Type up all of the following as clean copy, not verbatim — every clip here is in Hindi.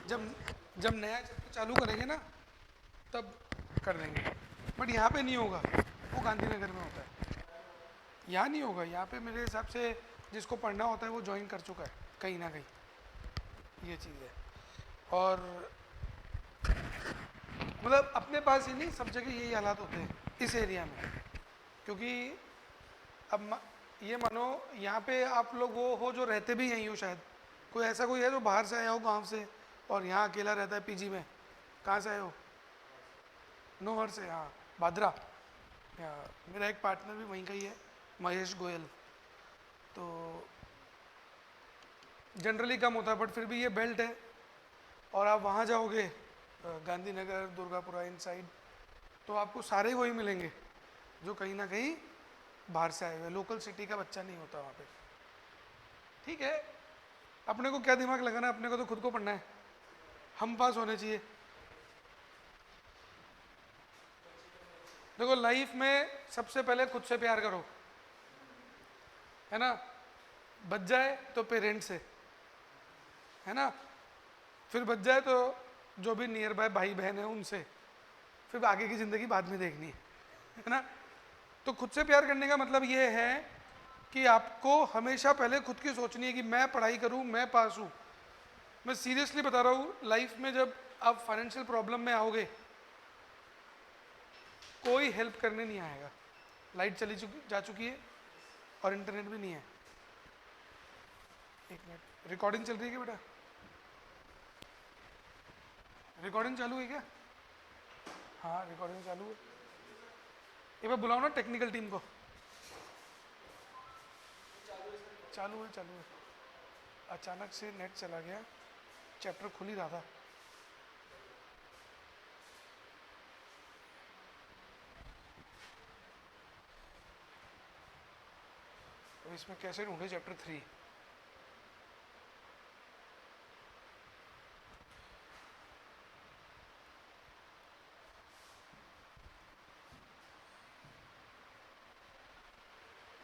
जब जब नया चैप्टर चालू करेंगे ना तब कर देंगे, बट यहाँ पे नहीं होगा, वो गांधीनगर में होता है, यहाँ नहीं होगा। यहाँ पे मेरे हिसाब से जिसको पढ़ना होता है वो ज्वाइन कर चुका है कहीं ना कहीं, ये चीज़ है। और मतलब अपने पास ही नहीं, सब जगह यही हालात होते हैं इस एरिया में, क्योंकि अब ये मानो यहाँ पे आप लोग वो हो जो रहते भी यहीं हो शायद, कोई ऐसा कोई है जो बाहर से आया हो गांव से और यहाँ अकेला रहता है पीजी में। कहाँ से आए हो? नोहर से, हाँ, भादरा। मेरा एक पार्टनर भी वहीं का ही है, महेश गोयल। तो जनरली कम होता है, बट फिर भी ये बेल्ट है। और आप वहाँ जाओगे गांधीनगर, दुर्गापुरा इन साइड, तो आपको सारे वही मिलेंगे जो कहीं ना कहीं बाहर से आए हुए, लोकल सिटी का बच्चा नहीं होता वहाँ पे। ठीक है, अपने को क्या दिमाग लगाना है, अपने को तो खुद को पढ़ना है, हम पास होने चाहिए। देखो लाइफ में सबसे पहले खुद से प्यार करो, है ना, बच जाए तो पेरेंट्स से, है ना, फिर बच जाए तो जो भी नियर बाय भाई बहन है उनसे, फिर आगे की ज़िंदगी बाद में देखनी है ना। तो खुद से प्यार करने का मतलब ये है कि आपको हमेशा पहले खुद की सोचनी है कि मैं पढ़ाई करूं, मैं पास हूं। मैं सीरियसली बता रहा हूं, लाइफ में जब आप फाइनेंशियल प्रॉब्लम में आओगे, कोई हेल्प करने नहीं आएगा। लाइट जा चुकी है और इंटरनेट भी नहीं है। एक मिनट, रिकॉर्डिंग चल रही है क्या बेटा? रिकॉर्डिंग चालू है क्या? हाँ रिकॉर्डिंग चालू है। एक बार बुलाओ ना टेक्निकल टीम को। चालू है, चालू है। अचानक से नेट चला गया, चैप्टर खुल ही रहा था। अब इसमें कैसे ढूंढे चैप्टर 3?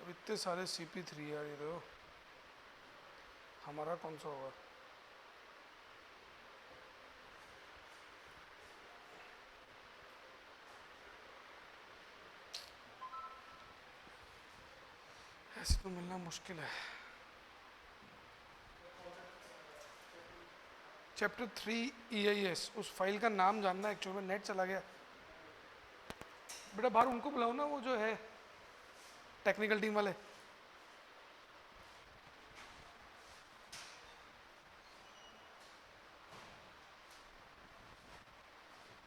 अब इतने सारे CP3 यार, ये तो हमारा कौन सा होगा? ऐसे तो मिलना मुश्किल है। चैप्टर 3 EIS, उस फाइल का नाम जानना, एक्चुअल में नेट चला गया। बेटा बाहर उनको बुलाओ ना, वो जो है टेक्निकल टीम वाले।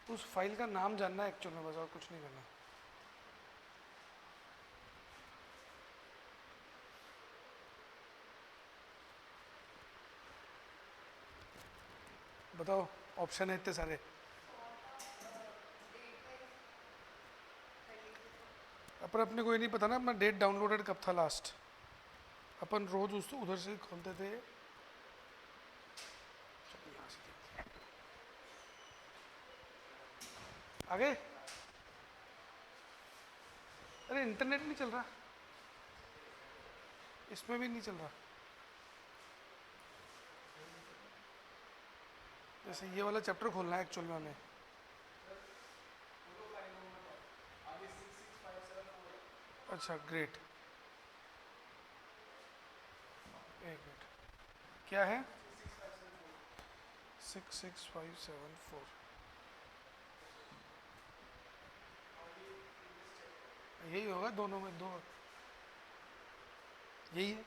उस फाइल का नाम जानना है एक्चुअल में, बस, और कुछ नहीं करना। बताओ, ऑप्शन है इतने सारे। अपन अपने को ये नहीं पता ना अपना डेट डाउनलोडेड कब था लास्ट। अपन रोज उस उधर से खोलते थे। चलो यहाँ से देखते हैं। आगे। अरे इंटरनेट नहीं चल रहा, इसमें भी नहीं चल रहा। जैसे ये वाला चैप्टर खोलना है एक्चुअल में हमें। अच्छा ग्रेट, एक मिनट, क्या है? 66574, यही होगा दोनों में, दो यही है।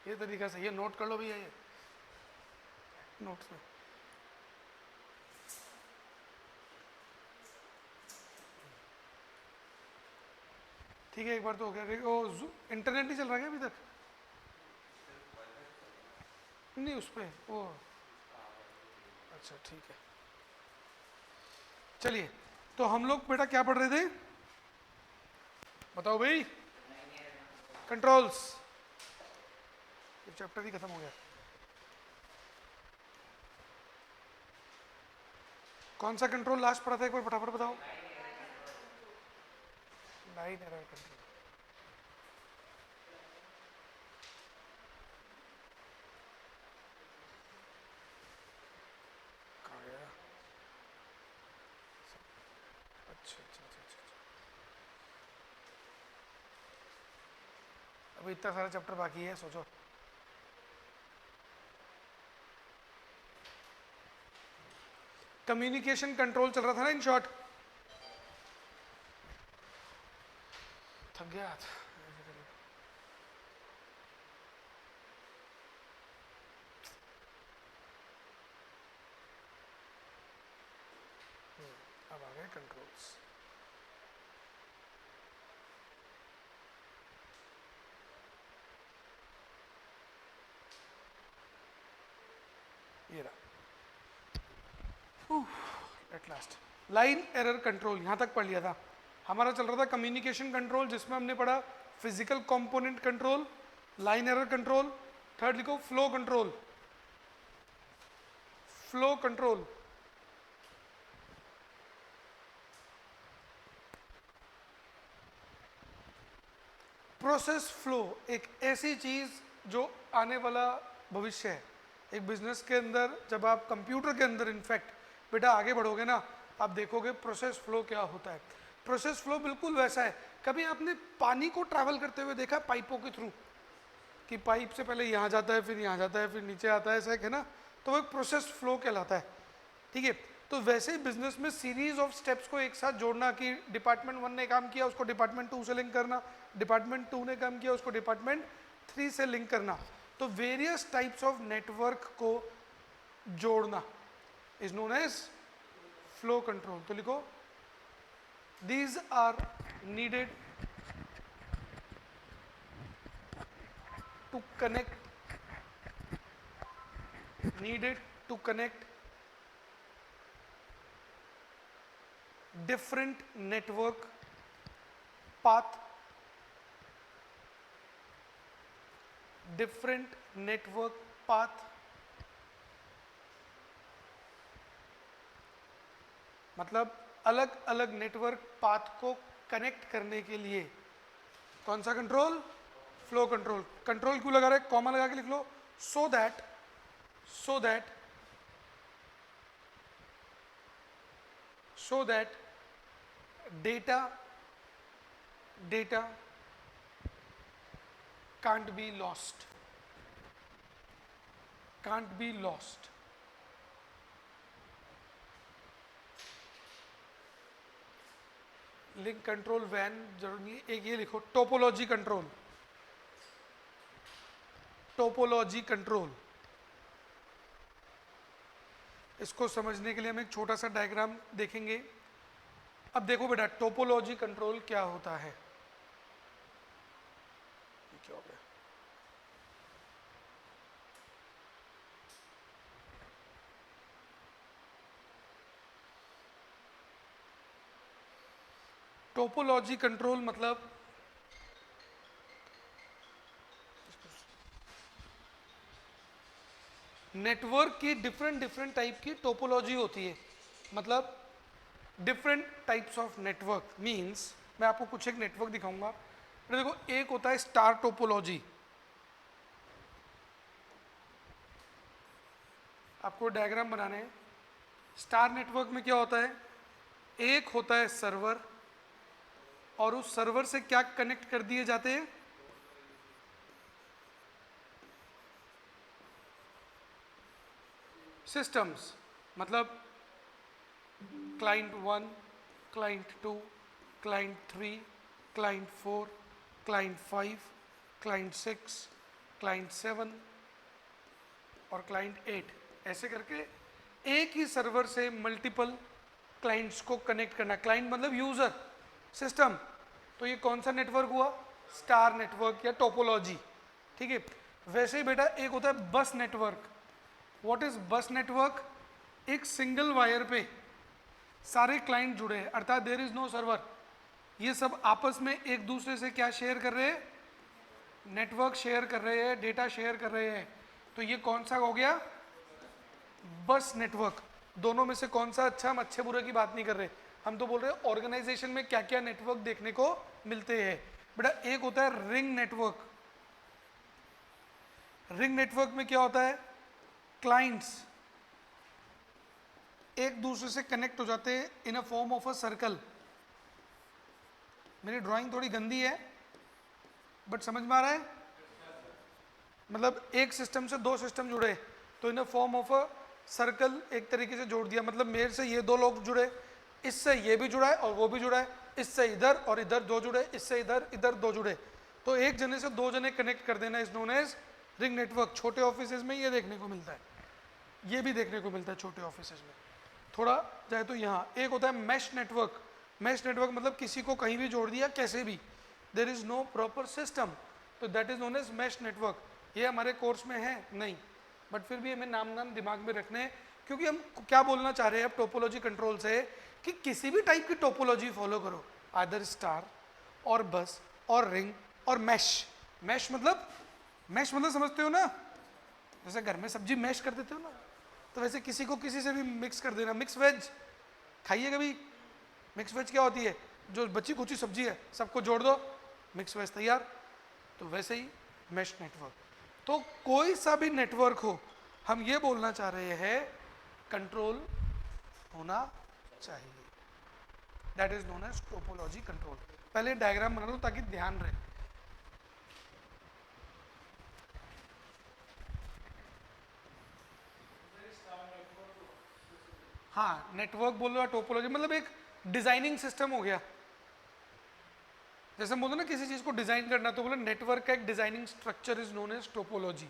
ये तरीका सही है, नोट कर लो भैया, ये नोट्स में। ठीक है, एक बार तो हो गया। वो इंटरनेट नहीं चल रहा क्या अभी तक? नहीं उस पर वो, अच्छा ठीक है। चलिए, तो हम लोग बेटा क्या पढ़ रहे थे, बताओ भाई? कंट्रोल्स। चैप्टर ही खत्म हो गया। कौन सा कंट्रोल लास्ट पढ़ा था, एक बार फटाफट बताओ। Line error control. अभी इतना सारा चैप्टर बाकी है, सोचो। कम्युनिकेशन कंट्रोल चल रहा था ना, इन शॉर्ट। थक गया हाथ। अब आ गए कंट्रोल्स। ये रहा, at last. Line error control यहां तक पढ़ लिया था। हमारा चल रहा था कम्युनिकेशन कंट्रोल, जिसमें हमने पढ़ा physical component control, line error control, third लिखो flow control. Flow control process flow एक ऐसी चीज जो आने वाला भविष्य है एक बिजनेस के अंदर। जब आप कंप्यूटर के अंदर इनफैक्ट बेटा आगे बढ़ोगे ना, आप देखोगे प्रोसेस फ्लो क्या होता है। प्रोसेस फ्लो बिल्कुल वैसा है। कभी आपने पानी को ट्रैवल करते हुए देखा पाइपों के थ्रू, कि पाइप से पहले यहाँ जाता है, फिर यहाँ जाता है, फिर नीचे आता है, ऐसा है ना? तो वो एक प्रोसेस फ्लो कहलाता है, ठीक है। तो वैसे ही बिजनेस में सीरीज ऑफ स्टेप्स को एक साथ जोड़ना, कि डिपार्टमेंट 1 ने काम किया उसको डिपार्टमेंट 2 से लिंक करना, डिपार्टमेंट 2 ने काम किया उसको डिपार्टमेंट 3 से लिंक करना। तो वेरियस टाइप्स ऑफ नेटवर्क को जोड़ना is known as flow control. तो लिखो, these are needed to connect different network path मतलब अलग अलग नेटवर्क पाथ को कनेक्ट करने के लिए कौन सा कंट्रोल? Flow control. कंट्रोल क्यों लगा रहे, कॉमा लगा के लिख लो, so that data can't be lost link control वैन जरूरी नहीं। एक ये लिखो, टोपोलॉजी कंट्रोल। इसको समझने के लिए हम एक छोटा सा डायग्राम देखेंगे। अब देखो बेटा, टोपोलॉजी कंट्रोल क्या होता है। क्या हो गया? टोपोलॉजी कंट्रोल मतलब नेटवर्क की डिफरेंट टाइप की टोपोलॉजी होती है। मतलब different types of network means, मैं आपको कुछ एक नेटवर्क दिखाऊंगा। देखो, एक होता है स्टार टोपोलॉजी। आपको डायग्राम बनाने हैं। स्टार नेटवर्क में क्या होता है, एक होता है सर्वर, और उस सर्वर से क्या कनेक्ट कर दिए जाते हैं? सिस्टम्स। मतलब client 1, client 2, client 3, client 4, client 5, client 6, client 7 और क्लाइंट 8, ऐसे करके एक ही सर्वर से मल्टीपल क्लाइंट्स को कनेक्ट करना। क्लाइंट मतलब यूजर, सिस्टम। तो ये कौन सा नेटवर्क हुआ? स्टार नेटवर्क या टोपोलॉजी, ठीक है। वैसे ही बेटा एक होता है बस नेटवर्क। व्हाट इज बस नेटवर्क? एक सिंगल वायर पे सारे क्लाइंट जुड़े हैं, अर्थात देयर इज नो सर्वर। ये सब आपस में एक दूसरे से क्या शेयर कर रहे हैं? नेटवर्क शेयर कर रहे हैं, डेटा शेयर कर रहे हैं। तो ये कौन सा हो गया? बस नेटवर्क। दोनों में से कौन सा अच्छा? हम अच्छे बुरे की बात नहीं कर रहे, हम तो बोल रहे हैं ऑर्गेनाइजेशन में क्या क्या नेटवर्क देखने को मिलते हैं। बेटा एक होता है रिंग नेटवर्क। रिंग नेटवर्क में क्या होता है? क्लाइंट्स एक दूसरे से कनेक्ट हो जाते हैं in a form of a circle. मेरी ड्राइंग थोड़ी गंदी है, बट समझ में आ रहा है? मतलब एक सिस्टम से दो सिस्टम जुड़े तो in form of a circle एक तरीके से जोड़ दिया, मतलब मेरे से ये दो लोग जुड़े, इससे ये भी जुड़ा है और वो भी जुड़ा है, इससे इधर और इधर दो जुड़े, इससे इधर इधर दो जुड़े, तो एक जने से दो जने कनेक्ट कर देना is known as ring network. छोटे ऑफिसेज में ये देखने को मिलता है, ये भी देखने को मिलता है छोटे ऑफिसेज में। थोड़ा जाए तो यहाँ एक होता है मैश नेटवर्क। मैश नेटवर्क मतलब किसी को कहीं भी जोड़ दिया कैसे भी, there is no proper system, तो that is known as mesh network. ये हमारे कोर्स में है नहीं, बट फिर भी हमें नाम दिमाग में रखने हैं, क्योंकि हम क्या बोलना चाह रहे हैं अब टोपोलॉजी कंट्रोल से, कि किसी भी टाइप की टोपोलॉजी फॉलो करो, आदर स्टार और बस और रिंग और मैश। मैश मतलब समझते हो ना, जैसे घर में सब्जी मैश कर देते हो ना, तो वैसे किसी को किसी से भी मिक्स कर देना। मिक्स वेज खाइए कभी? मिक्स वेज क्या होती है? जो बची कुची सब्जी है सबको जोड़ दो, मिक्स वेज तैयार। तो वैसे ही मैश नेटवर्क, तो कोई सा भी नेटवर्क हो, हम ये बोलना चाह रहे हैं कंट्रोल होना चाहिए, that is known as topology control. पहले डायग्राम बना लो ताकि ध्यान रहे। हाँ, नेटवर्क बोल रहे हो, टोपोलॉजी मतलब एक डिजाइनिंग सिस्टम हो गया। जैसे बोलो ना किसी चीज को डिजाइन करना, तो बोले नेटवर्क का एक designing structure is known as topology.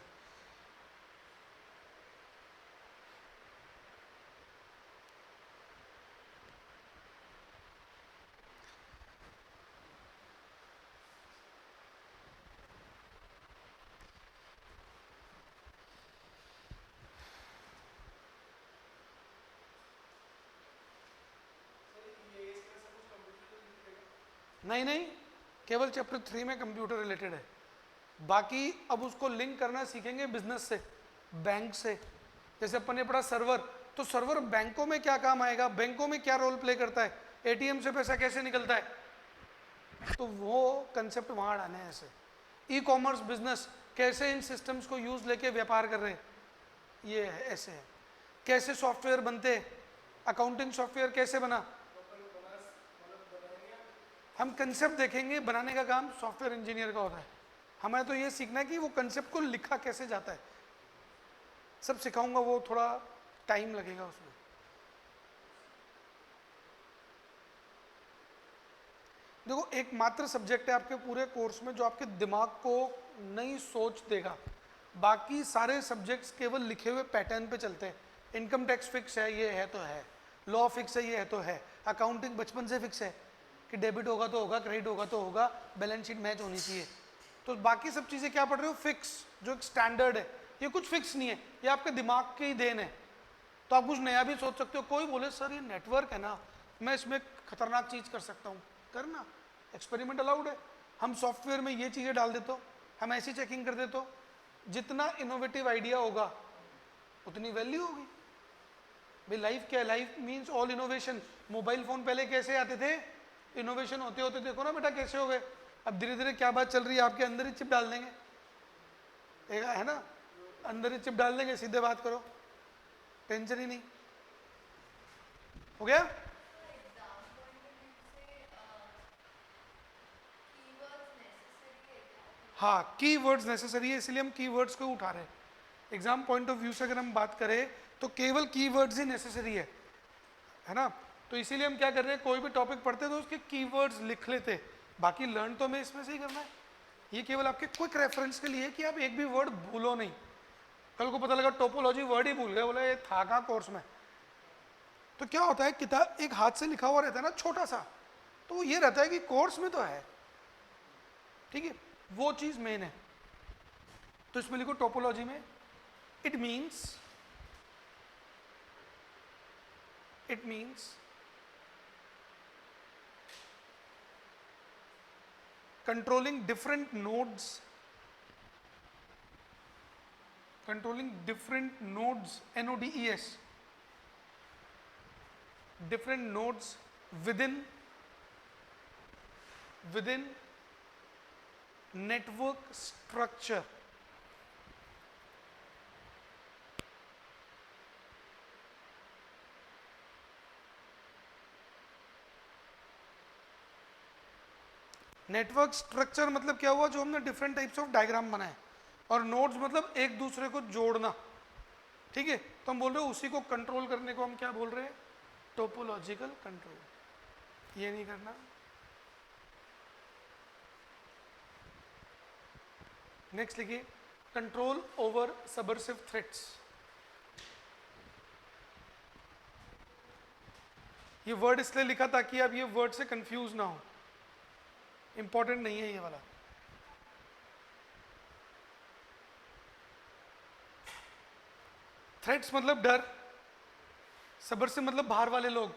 नहीं, केवल चैप्टर 3 में कंप्यूटर रिलेटेड है, बाकी अब उसको लिंक करना सीखेंगे बिजनेस से, बैंक से। जैसे अपन ने पढ़ा सर्वर, तो सर्वर बैंकों में क्या काम आएगा, बैंकों में क्या रोल प्ले करता है, एटीएम से पैसा कैसे निकलता है, तो वो कंसेप्ट वहां डालने हैं। ऐसे ई कॉमर्स बिजनेस कैसे इन सिस्टम्स को यूज लेके व्यापार कर रहे हैं, ये है, ऐसे है। कैसे सॉफ्टवेयर बनते हैं, अकाउंटिंग सॉफ्टवेयर कैसे बना, हम कंसेप्ट देखेंगे। बनाने का काम सॉफ्टवेयर इंजीनियर का होता है, हमें तो ये सीखना है कि वो कंसेप्ट को लिखा कैसे जाता है। सब सिखाऊंगा, वो थोड़ा टाइम लगेगा उसमें। देखो एकमात्र सब्जेक्ट है आपके पूरे कोर्स में जो आपके दिमाग को नई सोच देगा, बाकी सारे सब्जेक्ट्स केवल लिखे हुए पैटर्न पे चलते हैं। इनकम टैक्स फिक्स है, ये है तो है, लॉ फिक्स है, ये है तो है, अकाउंटिंग बचपन से फिक्स है कि डेबिट होगा तो होगा, क्रेडिट होगा तो होगा, बैलेंस शीट मैच होनी चाहिए। तो बाकी सब चीज़ें क्या पढ़ रहे हो, फिक्स, जो एक स्टैंडर्ड है। ये कुछ फिक्स नहीं है, ये आपके दिमाग की ही देन है। तो आप कुछ नया भी सोच सकते हो। कोई बोले सर ये नेटवर्क है ना, मैं इसमें खतरनाक चीज़ कर सकता हूँ, करना, एक्सपेरिमेंट अलाउड है। हम सॉफ्टवेयर में ये चीज़ें डाल देते हो, हम ऐसी चेकिंग कर देते हो, जितना इनोवेटिव आइडिया होगा उतनी वैल्यू होगी। भाई लाइफ क्या है, life means all innovation. Mobile phone पहले कैसे आते थे, इनोवेशन होते होते देखो ना बेटा कैसे हो गए। अब धीरे धीरे क्या बात चल रही है, आपके अंदर ही चिप डाल देंगे, है ना, अंदर ही चिप डाल देंगे, सीधे बात करो, टेंशन ही नहीं। हो गया? हाँ, की वर्ड्स नेसेसरी है, इसलिए हम की वर्ड्स को उठा रहे हैं। एग्जाम पॉइंट ऑफ व्यू से अगर हम बात करें तो केवल की वर्ड्स ही नेसेसरी है ना। तो इसीलिए हम क्या कर रहे हैं, कोई भी टॉपिक पढ़ते हैं तो उसके कीवर्ड्स लिख लेते हैं, बाकी लर्न तो हमें इसमें से ही करना है। ये केवल आपके क्विक रेफरेंस के लिए कि आप एक भी वर्ड भूलो नहीं। कल को पता लगा टोपोलॉजी वर्ड ही भूल गए, बोले ये था कहाँ कोर्स में। तो क्या होता है, किताब एक हाथ से लिखा हुआ रहता है ना छोटा सा, तो वो ये रहता है कि कोर्स में तो है, ठीक है, वो चीज मेन है। तो इसमें लिखो टोपोलॉजी में, it means controlling different nodes, nodes, different nodes within network structure। Network structure मतलब क्या हुआ, जो हमने डिफरेंट टाइप्स ऑफ डायग्राम बनाए, और नोड्स मतलब एक दूसरे को जोड़ना, ठीक है। तो हम बोल रहे हैं उसी को कंट्रोल करने को हम क्या बोल रहे हैं, टोपोलॉजिकल कंट्रोल। ये नहीं करना। नेक्स्ट लिखिए, कंट्रोल ओवर सबवर्सिव थ्रेट्स। ये वर्ड इसलिए लिखा ताकि आप ये वर्ड से कंफ्यूज ना हो, इंपॉर्टेंट नहीं है ये वाला। थ्रेट्स मतलब डर, सबवर्सिव मतलब बाहर वाले लोग,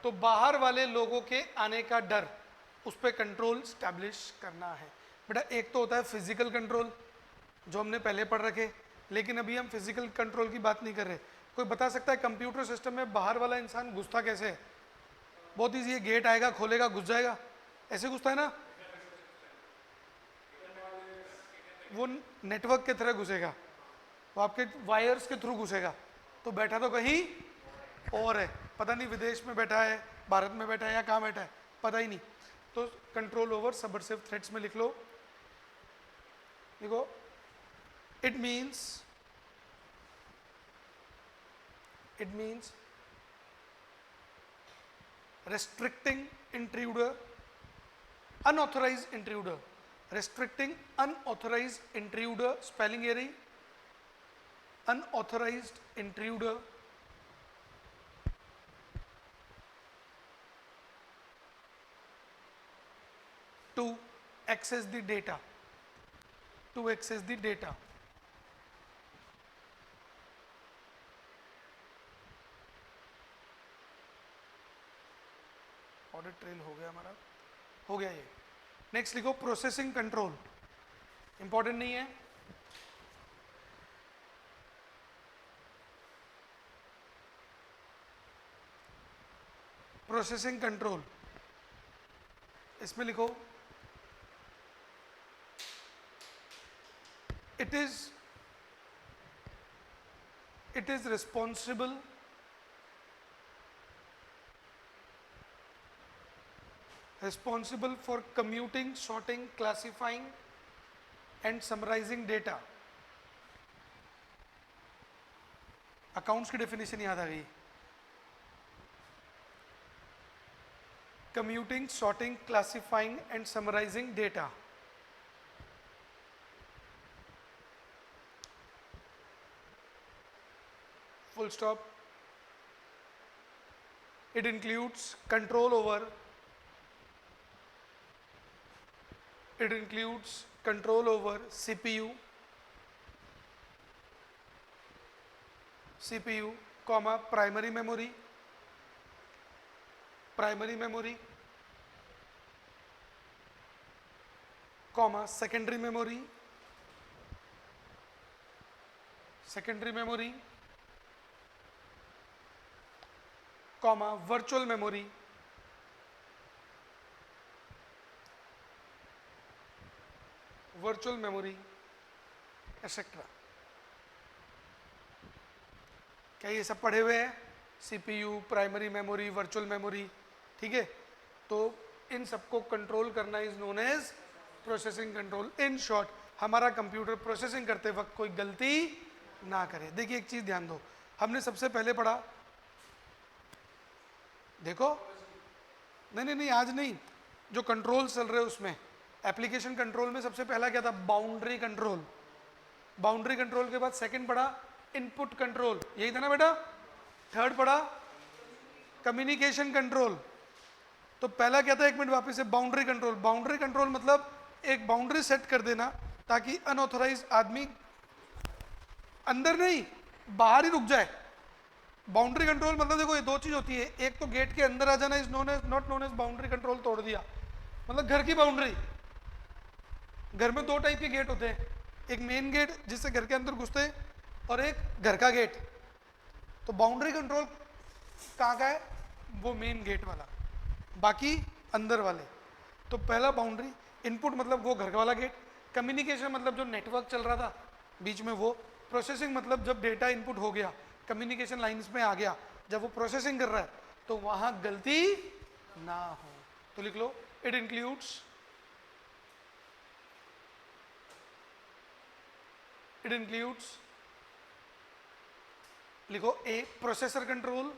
तो बाहर वाले लोगों के आने का डर, उस पर कंट्रोल स्टैब्लिश करना है। बेटा एक तो होता है फिजिकल कंट्रोल, जो हमने पहले पढ़ रखे, लेकिन अभी हम फिजिकल कंट्रोल की बात नहीं कर रहे। कोई बता सकता है कंप्यूटर सिस्टम में बाहर वाला इंसान घुसता कैसे है? बहुत ईजी है, गेट आएगा, खोलेगा, घुस जाएगा, ऐसे घुसता है ना। वो नेटवर्क के तरह घुसेगा, वो आपके वायर्स के थ्रू घुसेगा, तो बैठा तो कहीं और है, पता नहीं विदेश में बैठा है, भारत में बैठा है या कहाँ बैठा है, पता ही नहीं। तो कंट्रोल ओवर सबवर्सिव थ्रेट्स में लिख लो, देखो, it means restricting intruder, unauthorized intruder, restricting unauthorized intruder, spelling error, unauthorized intruder to access the data, to access the data। Audit trail हो गया हमारा, हो गया ये। नेक्स्ट लिखो प्रोसेसिंग कंट्रोल, इंपॉर्टेंट नहीं है। प्रोसेसिंग कंट्रोल, इसमें लिखो it is responsible for commuting, sorting, classifying and summarizing data। Accounts की डेफिनेशन याद आ गई, commuting, sorting, classifying and summarizing data। full stop। It includes control over CPU, comma primary memory, comma secondary memory, comma virtual memory, etcetera. क्या ये सब पढ़े हुए हैं? CPU, primary memory, virtual memory, ठीक है। तो इन सबको कंट्रोल करना is known as processing control. In short, हमारा कंप्यूटर प्रोसेसिंग करते वक्त कोई गलती ना करे। देखिए एक चीज ध्यान दो, हमने सबसे पहले पढ़ा, देखो, नहीं आज नहीं, जो कंट्रोल चल रहे उसमें एप्लीकेशन कंट्रोल में सबसे पहला क्या था? Boundary control. बाउंड्री कंट्रोल के बाद सेकंड पढ़ा इनपुट कंट्रोल, यही था ना बेटा। थर्ड पढ़ा कम्युनिकेशन कंट्रोल। तो पहला क्या था, एक मिनट वापस से, बाउंड्री कंट्रोल। बाउंड्री कंट्रोल मतलब एक बाउंड्री सेट कर देना ताकि अनऑथोराइज आदमी अंदर नहीं बाहर ही रुक जाए। बाउंड्री कंट्रोल मतलब देखो ये दो चीज होती है, एक तो गेट के अंदर आ जाना is known as not known as boundary control, तोड़ दिया मतलब घर की बाउंड्री। घर में दो टाइप के गेट होते हैं, एक मेन गेट जिससे घर के अंदर घुसते हैं और एक घर का गेट। तो बाउंड्री कंट्रोल कहाँ का है? वो मेन गेट वाला, बाकी अंदर वाले। तो पहला बाउंड्री, इनपुट मतलब वो घर वाला गेट, कम्युनिकेशन मतलब जो नेटवर्क चल रहा था बीच में वो, प्रोसेसिंग मतलब जब डेटा इनपुट हो गया कम्युनिकेशन लाइंस में आ गया, जब वो प्रोसेसिंग कर रहा है तो वहां गलती ना हो। तो लिख लो, इट इंक्लूड्स इट इंक्लूड्स, लिखो a processor control,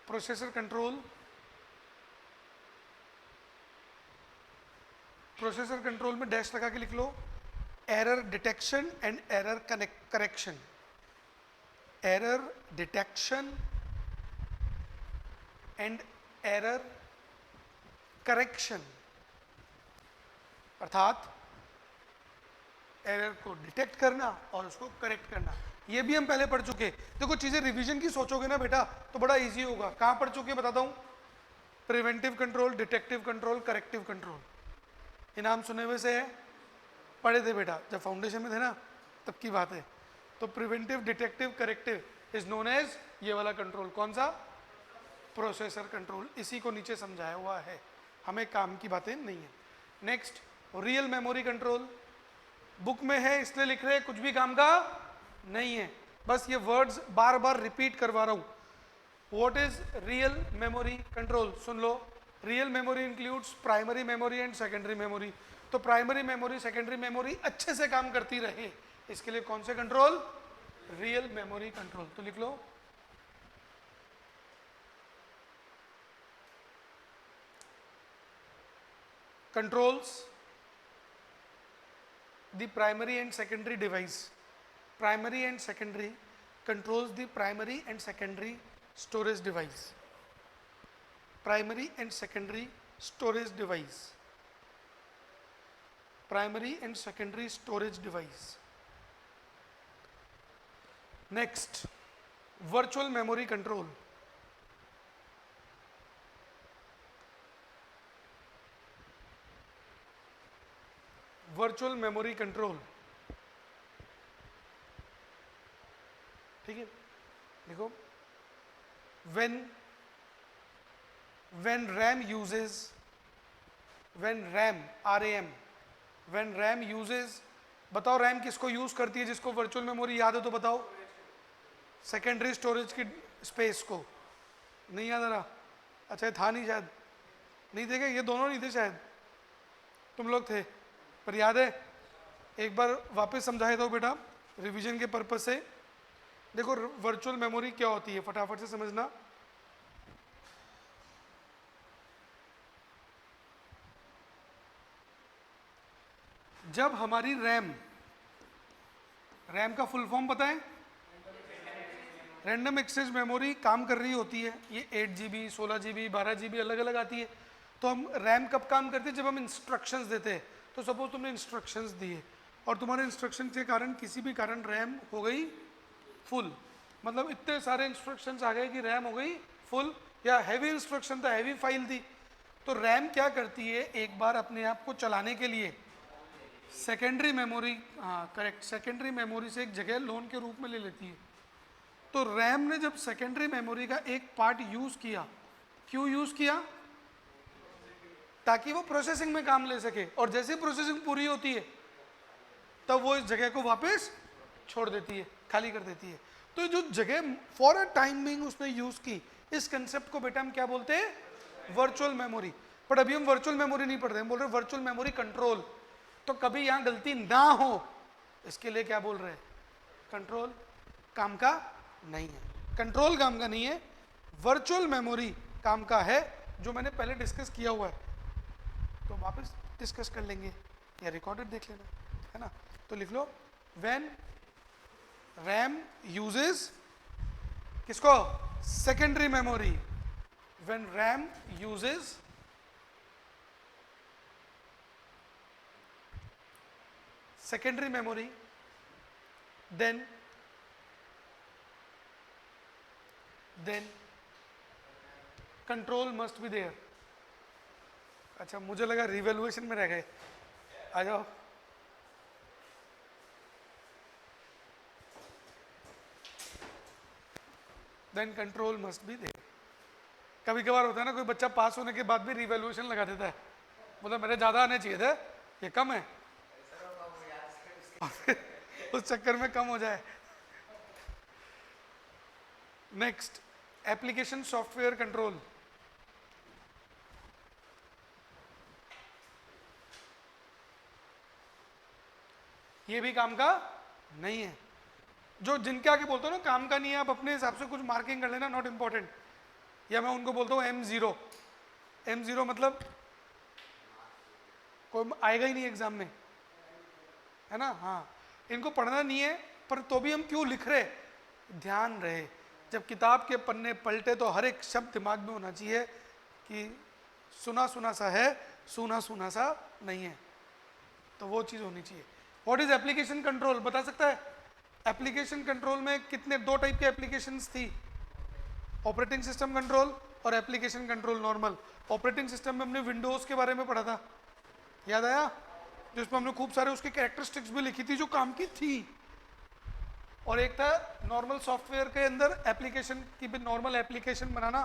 processor control, processor control में डैश लगा के लिख लो error detection and error correction, error detection and error correction, अर्थात एरर को डिटेक्ट करना और उसको करेक्ट करना। ये भी हम पहले पढ़ चुके। देखो चीजें रिवीजन की सोचोगे ना बेटा तो बड़ा इजी होगा। कहां पढ़ चुके बताता हूं, preventive control, detective control, corrective control, ये नाम सुने हुए से है, पढ़े थे बेटा जब फाउंडेशन में थे ना, तब की बात है। तो preventive, detective, corrective is known as ये वाला कंट्रोल, कौन सा, प्रोसेसर कंट्रोल। इसी को नीचे समझाया हुआ है, हमें काम की बातें नहीं है। Next real memory control, book में है इसलिए लिख रहे, कुछ भी काम का नहीं है, बस ये वर्ड्स बार बार रिपीट करवा रहा हूं। What is real memory control, soon low. Real memory includes primary memory and secondary memory. तो प्राइमरी मेमोरी, सेकेंडरी मेमोरी अच्छे से काम करती रहे, इसके लिए कौन से कंट्रोल, रियल मेमोरी कंट्रोल। तो लिख लो controls the primary and secondary device, primary and secondary, controls the primary and secondary storage device, primary and secondary storage device, primary and secondary storage device. Next virtual memory control, virtual memory control, ठीक है। देखो when RAM uses, when RAM uses, बताओ रैम किसको यूज करती है, जिसको वर्चुअल मेमोरी याद है तो बताओ, सेकेंडरी स्टोरेज की स्पेस को। नहीं याद आ रहा, अच्छा ये था नहीं, शायद नहीं थे क्या, ये दोनों नहीं थे शायद, तुम लोग थे पर याद है, एक बार वापस समझाए दो बेटा रिवीजन के पर्पस से। देखो वर्चुअल मेमोरी क्या होती है, फटाफट से समझना। जब हमारी रैम का फुल फॉर्म पता है, रैंडम एक्सेस मेमोरी काम कर रही होती है, ये 8 GB, 16 GB, 12 GB अलग अलग आती है। तो हम रैम कब काम करते हैं, जब हम इंस्ट्रक्शंस देते हैं। तो सपोज तुमने इंस्ट्रक्शंस दिए और तुम्हारे इंस्ट्रक्शन के कारण किसी भी कारण रैम हो गई फुल, मतलब इतने सारे इंस्ट्रक्शंस आ गए कि रैम हो गई फुल, या हैवी इंस्ट्रक्शन था, हैवी फाइल थी। तो रैम क्या करती है, एक बार अपने आप को चलाने के लिए सेकेंडरी मेमोरी, हाँ करेक्ट, सेकेंडरी मेमोरी से एक जगह लोन के रूप में ले लेती है। तो रैम ने जब सेकेंडरी मेमोरी का एक पार्ट यूज किया, क्यों यूज किया, ताकि वो प्रोसेसिंग में काम ले सके, और जैसे प्रोसेसिंग पूरी होती है तब वो इस जगह को वापस छोड़ देती है, खाली कर देती है। तो जो जगह फॉर अ टाइम बिंग उसने यूज की, इस कंसेप्ट को बेटा हम क्या बोलते हैं, वर्चुअल मेमोरी। बट अभी हम वर्चुअल मेमोरी नहीं पढ़ रहे, हम बोल रहे हैं वर्चुअल मेमोरी कंट्रोल। तो कभी यहां गलती ना हो इसके लिए क्या बोल रहे हैं, कंट्रोल काम का नहीं है, कंट्रोल काम का नहीं है, वर्चुअल मेमोरी काम का है, जो मैंने पहले डिस्कस किया हुआ है। तो वापस डिस्कस कर लेंगे या रिकॉर्डेड देख लेना, है ना। तो लिख लो व्हेन रैम यूजेस किसको, secondary memory, when RAM uses secondary memory, then control must be there। अच्छा मुझे लगा रिवैल्यूएशन में रह गए, आ जाओ। then control must be there। कभी कभार होता है ना, कोई बच्चा पास होने के बाद भी रिवैल्यूएशन लगा देता है, मतलब मेरे ज्यादा आने चाहिए थे, ये कम है, उस चक्कर में कम हो जाए। नेक्स्ट एप्लीकेशन सॉफ्टवेयर कंट्रोल, ये भी काम का नहीं है। जो जिनके आगे बोलते हो ना काम का नहीं है, आप अपने हिसाब से कुछ मार्किंग कर लेना, नॉट इंपॉर्टेंट। या मैं उनको बोलता हूँ M0, M0 मतलब कोई आएगा ही नहीं एग्जाम में, है ना। हाँ, इनको पढ़ना नहीं है, पर तो भी हम क्यों लिख रहे, ध्यान रहे। जब किताब के पन्ने पलटे तो हर एक शब्द दिमाग में होना चाहिए कि सुना सुना सा है, सुना सुना सा नहीं है, तो वो चीज़ होनी चाहिए। व्हाट इज एप्लीकेशन कंट्रोल, बता सकता है? एप्लीकेशन कंट्रोल में कितने, दो टाइप के एप्लीकेशंस थी, ऑपरेटिंग सिस्टम कंट्रोल और application control normal. Operating system में हमने विंडोज़ के बारे में पढ़ा था, याद आया, जिसमें हमने खूब सारे उसके कैरेक्टरिस्टिक्स भी लिखी थी जो काम की थी। और एक था नॉर्मल सॉफ्टवेयर के अंदर एप्लीकेशन की भी, नॉर्मल एप्लीकेशन बनाना।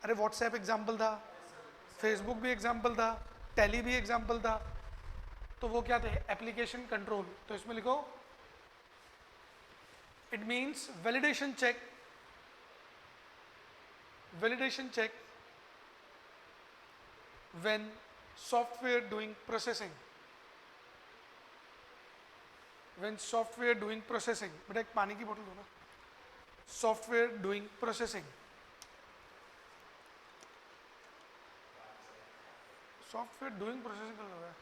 अरे व्हाट्सएप एग्जाम्पल था, फेसबुक भी एग्जाम्पल था, टैली भी एग्जाम्पल था, तो वो क्या थे, एप्लीकेशन कंट्रोल। तो इसमें लिखो it means validation check, validation check when software doing processing, when software doing processing, बेटा एक पानी की बोतल दो ना, software doing processing, software doing processing कर रहा है,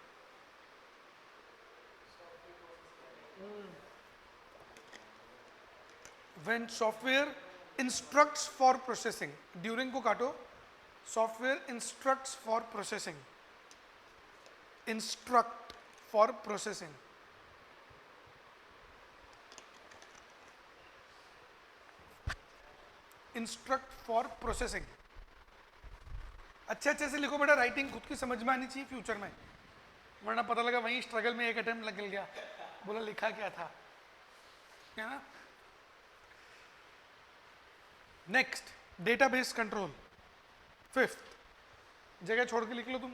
when software instructs for processing, during को काटो, software instructs for processing, instruct for processing, instruct for processing। अच्छे अच्छे से लिखो बेटा, राइटिंग खुद की समझ में आनी चाहिए फ्यूचर में, वरना पता लगा वहीं स्ट्रगल में एक अटेम्प्ट लग गया, बोला लिखा क्या था, है ना। नेक्स्ट डेटाबेस कंट्रोल, फिफ्थ, जगह छोड़ के लिख लो तुम,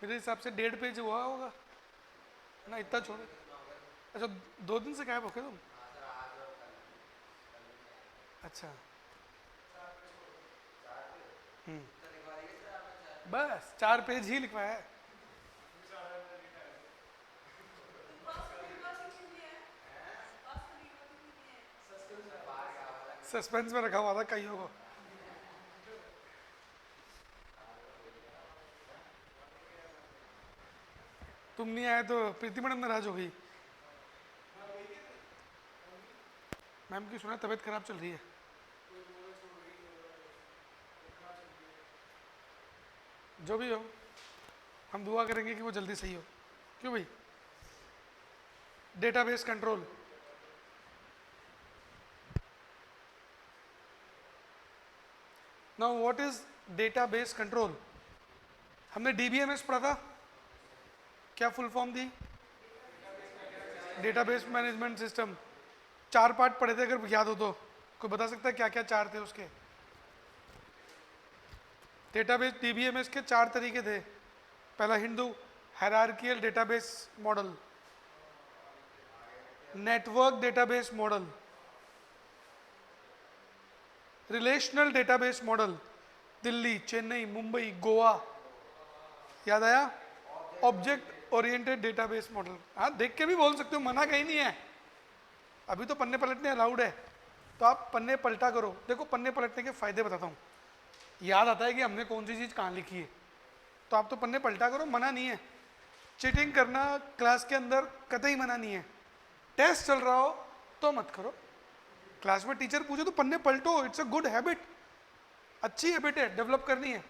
मेरे हिसाब से 1.5 पेज हुआ होगा ना, इतना छोड़। अच्छा 2 दिन से गायब हो गए तुम? अच्छा बस 4 पेज ही लिखवाया है। सस्पेंस में रखा हुआ था कईयों को। तुम नहीं आए तो प्रीति मैडम नाराज हो गई। मैम की सुना तबीयत खराब चल रही है, जो भी हो हम दुआ करेंगे कि वो जल्दी सही हो। क्यों भाई? Database control, now what is database control? हमने डीबीएमएस पढ़ा था, क्या फुल फॉर्म थी? Database management system. 4 पार्ट पढ़े थे, अगर याद हो तो कोई बता सकता है क्या क्या 4 थे उसके? डेटाबेस डीबीएमएस के 4 तरीके थे। पहला Hindu hierarchical database model, network database model, relational database model, Delhi, Chennai, Mumbai, Goa, याद आया? Object oriented database model. हाँ देख के भी बोल सकते हो, मना कहीं नहीं है, अभी तो पन्ने पलटने अलाउड है, तो आप पन्ने पलटा करो। देखो पन्ने पलटने के फायदे बताता हूँ, याद आता है कि हमने कौन सी चीज़ कहाँ लिखी है, तो आप तो पन्ने पलटा करो, मना नहीं है। चीटिंग करना क्लास के अंदर कतई मना नहीं है, टेस्ट चल रहा हो तो मत करो, क्लास में टीचर पूछे तो पन्ने पलटो, इट्स अ गुड हैबिट, अच्छी हैबिट है, डेवलप करनी है।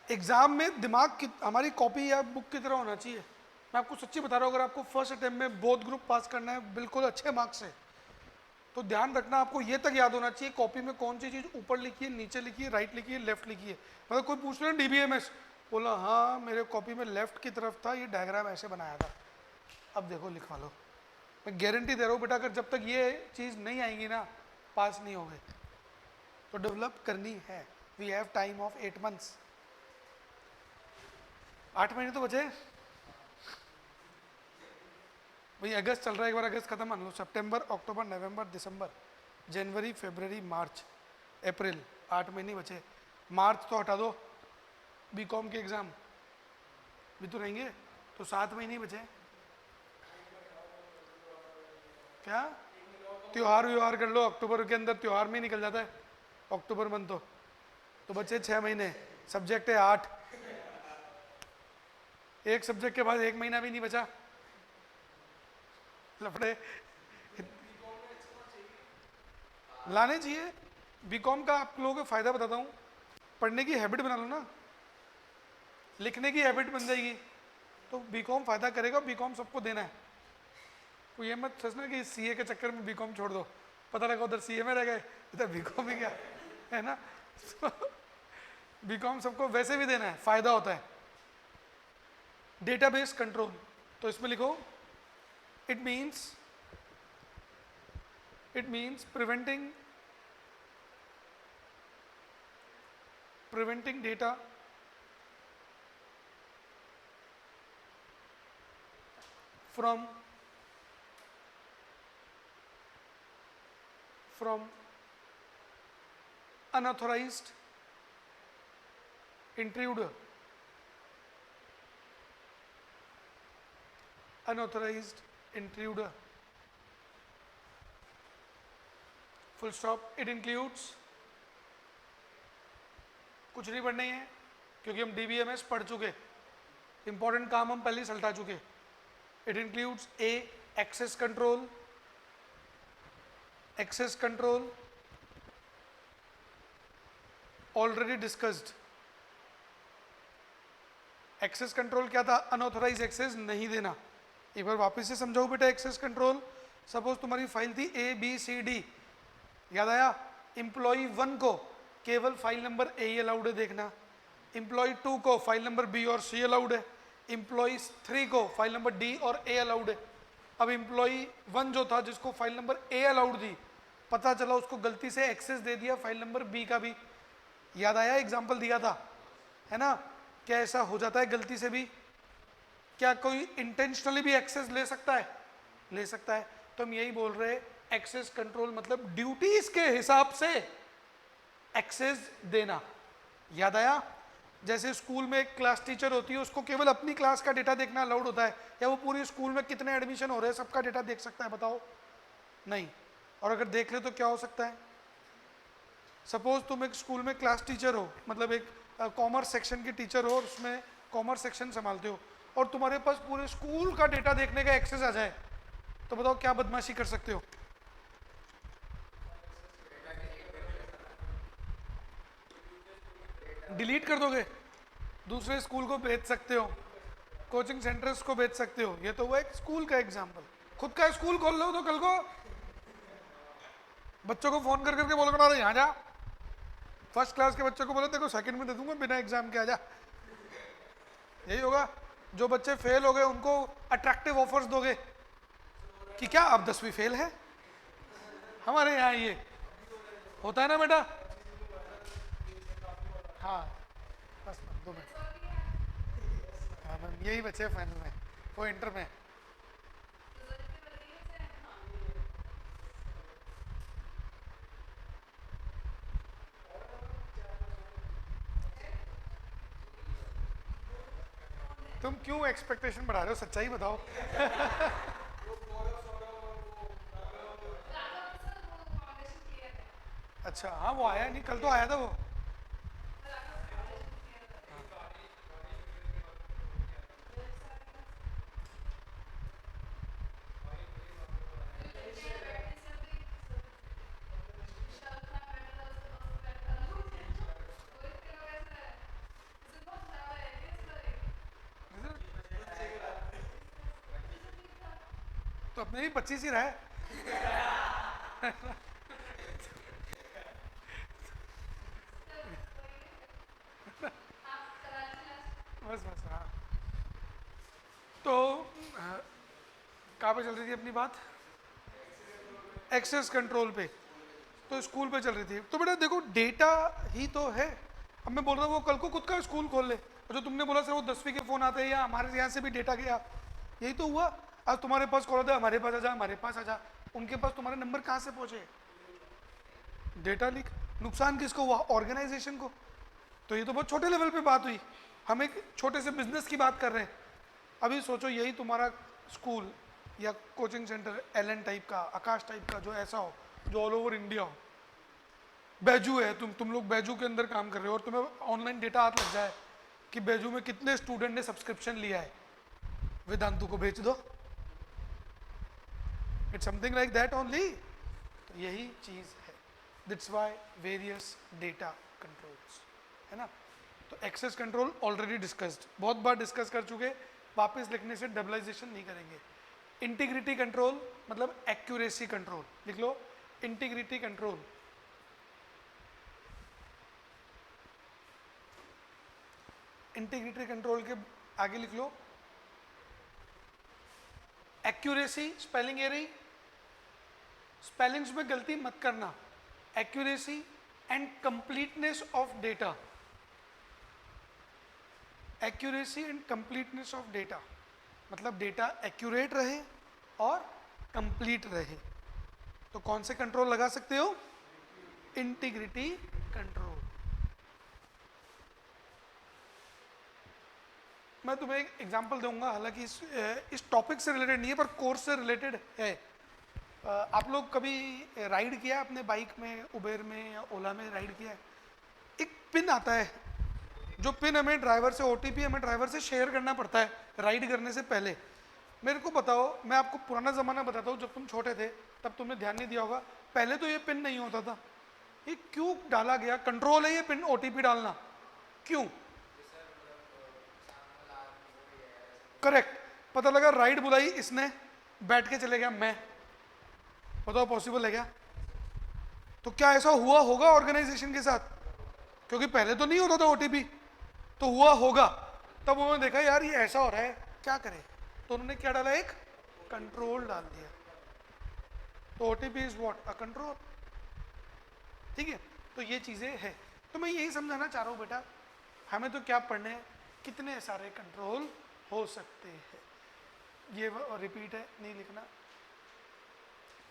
एग्जाम में दिमाग की हमारी कॉपी या बुक की तरह होना चाहिए। मैं आपको सच्ची बता रहा हूँ, अगर आपको फर्स्ट अटेम्प्ट में बोथ ग्रुप पास करना है बिल्कुल अच्छे मार्क्स से, तो ध्यान रखना आपको ये तक याद होना चाहिए कॉपी में कौन सी चीज़ ऊपर लिखी है, नीचे लिखी है, राइट लिखी है, लेफ्ट लिखी है। मतलब कोई पूछ रहे डीबीएमएस, बोला हाँ मेरे कॉपी में लेफ्ट की तरफ था, ये डायग्राम ऐसे बनाया था, अब देखो लिखवा लो। मैं गारंटी दे रहा हूँ बेटा, अगर जब तक ये चीज़ नहीं आएगी ना पास नहीं होगे, तो डेवलप करनी है। We have time of 8 months, 8 महीने तो बचे भाई। अगस्त चल रहा है, एक बार अगस्त खत्म मान लो, सितंबर, अक्टूबर, नवंबर, दिसंबर, जनवरी, फरवरी, मार्च, अप्रैल, 8 महीने बचे। मार्च तो हटा दो, बीकॉम के एग्ज़ाम भी तो रहेंगे, तो 7 महीने बचे। क्या त्योहार व्योहार कर लो, अक्टूबर के अंदर त्योहार में निकल जाता है अक्टूबर मंथ। तो बचे 6 महीने, सब्जेक्ट है 8, एक सब्जेक्ट के बाद 1 महीना भी नहीं बचा। लफड़े लाने चाहिए। बीकॉम का आप लोगों को फायदा बताता हूँ, पढ़ने की हैबिट बना लो ना, लिखने की हैबिट बन जाएगी, तो बीकॉम फायदा करेगा। बीकॉम सबको देना है, तो ये मत सोचना कि सीए के चक्कर में बीकॉम छोड़ दो, पता लगा उधर सीए में रह गए, इधर बीकॉम ही क्या है ना। बीकॉम सबको वैसे भी देना है, फायदा होता है। डेटाबेस कंट्रोल, तो इसमें लिखो it means preventing data from unauthorized intruder, full stop। it includes, कुछ नहीं पढ़ना ही है क्योंकि हम DBMS पढ़ चुके, इंपॉर्टेंट काम हम पहले ही सलटा चुके। It includes a access control already discussed. Access control क्या था? अनऑथोराइज एक्सेस नहीं देना। एक बार वापस से समझाओ बेटा, एक्सेस कंट्रोल, सपोज तुम्हारी फाइल थी ABCD, याद आया? एम्प्लॉय 1 को केवल file number A he allowed है देखना, एम्प्लॉय 2 को फाइल नंबर B और C अलाउड है, एम्प्लॉय 3 को फाइल नंबर D और A अलाउड है। अब एम्प्लॉय 1 जो था, जिसको फाइल नंबर A अलाउड थी, पता चला उसको गलती से एक्सेस दे दिया फाइल नंबर B का भी। याद आया? एग्जाम्पल दिया था, है ना? क्या ऐसा हो जाता है गलती से भी? क्या कोई इंटेंशनली भी एक्सेस ले सकता है? ले सकता है। तो हम यही बोल रहे, एक्सेस कंट्रोल मतलब ड्यूटीज के हिसाब से एक्सेस देना। याद आया? जैसे स्कूल में एक क्लास टीचर होती है, उसको केवल अपनी क्लास का डेटा देखना अलाउड होता है, या वो पूरी स्कूल में कितने एडमिशन हो रहे हैं सबका डेटा देख सकता है? बताओ, नहीं। और अगर देख ले तो क्या हो सकता है? सपोज तुम एक स्कूल में क्लास टीचर हो, मतलब एक कॉमर्स सेक्शन की टीचर हो और उसमें कॉमर्स सेक्शन संभालते हो, और तुम्हारे पास पूरे स्कूल का डेटा देखने का एक्सेस आ जाए, तो बताओ क्या बदमाशी कर सकते हो? डिलीट कर दोगे, दूसरे स्कूल को भेज सकते हो, कोचिंग सेंटर्स को भेज सकते हो। ये तो वो एक स्कूल का एग्जाम्पल। खुद का स्कूल खोल लो तो कल को बच्चों को फोन कर करके बोलो, यहाँ जा, फर्स्ट क्लास के बच्चों को बोलो देखो सेकंड में दे दूंगा बिना एग्जाम के, आ जा। यही होगा। जो बच्चे फेल हो गए उनको अट्रैक्टिव ऑफर्स दोगे कि क्या आप 10वीं फेल है? हमारे यहाँ ये होता है ना बेटा। हाँ बस 2 मिनट, हाँ मैम यही बचे फाइनल में, वो इंटर में। तुम क्यों एक्सपेक्टेशन बढ़ा रहे हो? सच्चाई बताओ। अच्छा हाँ, वो आया नहीं, कल तो आया था वो। तो अपने भी 25 ही रहा है। बस बस हाँ। तो कहाँ पे चल रही थी अपनी बात? एक्सेस कंट्रोल पे। तो स्कूल पे चल रही थी। तो बेटा देखो, डेटा ही तो है। अब मैं बोल रहा हूँ वो कल को खुद का स्कूल खोल ले, और जो तुमने बोला सर वो 10वीं के फोन आते हैं या हमारे यहाँ से भी डेटा गया, यही तो हुआ। आज तुम्हारे पास कॉल आता है, हमारे पास आ जा, हमारे पास आ जा। उनके पास तुम्हारे नंबर कहाँ से पहुंचे? Data leak. नुकसान किसको हुआ? ऑर्गेनाइजेशन को। तो ये तो बहुत छोटे लेवल पे बात हुई, हम एक छोटे से बिजनेस की बात कर रहे हैं। अभी सोचो यही तुम्हारा स्कूल या कोचिंग सेंटर एलन टाइप का, आकाश टाइप का, जो ऐसा हो, जो ऑल ओवर इंडिया हो। बैजू है, तुम लोग बैजू के अंदर काम कर रहे हो और तुम्हें ऑनलाइन डेटा हाथ लग जाए कि बैजू में कितने स्टूडेंट ने सब्सक्रिप्शन लिया है, वेदांतु को बेच दो। It's something like that only. तो यही चीज है, that's why various data controls, है ना। तो एक्सेस कंट्रोल ऑलरेडी डिस्कस्ड, बहुत बार डिस्कस कर चुके, वापस लिखने से डबलाइजेशन नहीं करेंगे। इंटीग्रिटी कंट्रोल मतलब एक्यूरेसी कंट्रोल, लिख लो इंटीग्रिटी कंट्रोल। इंटीग्रिटी कंट्रोल के आगे लिख लो एक्यूरेसी, स्पेलिंग एरर, स्पेलिंग्स में गलती मत करना। Accuracy and completeness of data, accuracy and completeness of data मतलब डेटा एक्यूरेट रहे और कंप्लीट रहे। तो कौन से कंट्रोल लगा सकते हो? Integrity control. मैं तुम्हें एक एग्जांपल दूंगा, हालांकि इस टॉपिक से रिलेटेड नहीं है पर कोर्स से रिलेटेड है। आप लोग कभी राइड किया अपने बाइक में, उबेर में या ओला में राइड किया है? एक पिन आता है, जो पिन हमें ड्राइवर से, ओटीपी हमें ड्राइवर से शेयर करना पड़ता है राइड करने से पहले। मेरे को बताओ, मैं आपको पुराना ज़माना बताता हूँ, जब तुम छोटे थे तब तुमने ध्यान नहीं दिया होगा, पहले तो ये पिन नहीं होता था। ये क्यों डाला गया? कंट्रोल है ये पिन ओटीपी डालना, क्यों? करेक्ट, पता लगा राइड बुलाई इसने, बैठ के चले गया मैं, बताओ पॉसिबल है क्या? तो क्या ऐसा हुआ होगा ऑर्गेनाइजेशन के साथ? क्योंकि पहले तो नहीं होता था ओटीपी, तो हुआ होगा। तब उन्होंने देखा यार ये ऐसा हो रहा है, क्या करें, तो उन्होंने क्या डाला? एक कंट्रोल डाल दिया। तो OTP is what? A control. ठीक है, तो ये चीजें है। तो मैं यही समझाना चाह रहा हूं बेटा, हमें तो क्या पढ़ने हैं, कितने सारे कंट्रोल हो सकते हैं। ये रिपीट है, नहीं लिखना।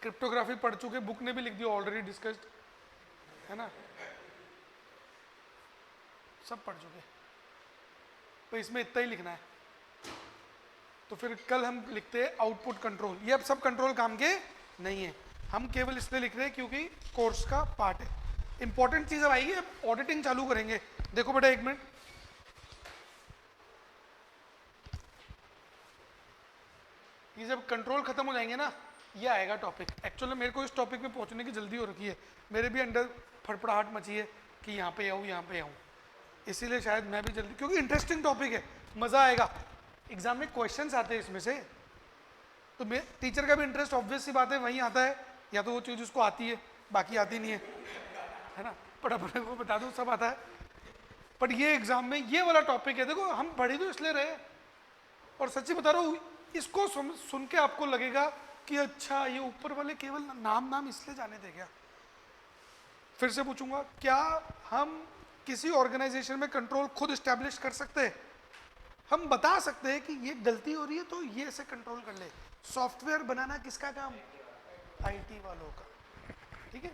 क्रिप्टोग्राफी पढ़ चुके, बुक ने भी लिख दिया, ऑलरेडी डिस्कस्ड, है ना, सब पढ़ चुके, तो इसमें इतना ही लिखना है। तो फिर कल हम लिखते हैं आउटपुट कंट्रोल। ये अब सब कंट्रोल काम के नहीं है, हम केवल इसलिए लिख रहे हैं क्योंकि कोर्स का पार्ट है। इंपॉर्टेंट चीज अब आएगी, अब ऑडिटिंग चालू करेंगे। देखो बेटा एक मिनट, ये जब कंट्रोल खत्म हो जाएंगे ना, ये आएगा टॉपिक। एक्चुअली मेरे को इस टॉपिक में पहुंचने की जल्दी हो रखी है, मेरे भी अंदर फड़फड़ाहट मची है कि यहाँ पे आऊँ, यहाँ पे आऊँ, इसीलिए शायद मैं भी जल्दी, क्योंकि इंटरेस्टिंग टॉपिक है, मजा आएगा। एग्जाम में क्वेश्चंस आते हैं इसमें से, तो टीचर का भी इंटरेस्ट ऑब्वियस सी बात है वहीं आता है, या तो वो चीज़ उसको आती है, बाकी आती नहीं है ना, पर अपने को बता दो सब आता है। पर ये एग्जाम में ये वाला टॉपिक है, देखो हम पढ़ी तो इसलिए रहे, और सच्ची बता रहा हूँ इसको सुन के आपको लगेगा कि अच्छा ये ऊपर वाले केवल नाम इसलिए जाने थे क्या। फिर से पूछूंगा, क्या हम किसी ऑर्गेनाइजेशन में कंट्रोल खुद एस्टैब्लिश कर सकते हैं? हम बता सकते हैं कि ये गलती हो रही है तो ये ऐसे कंट्रोल कर ले। सॉफ्टवेयर बनाना किसका काम? आईटी वालों का। ठीक है।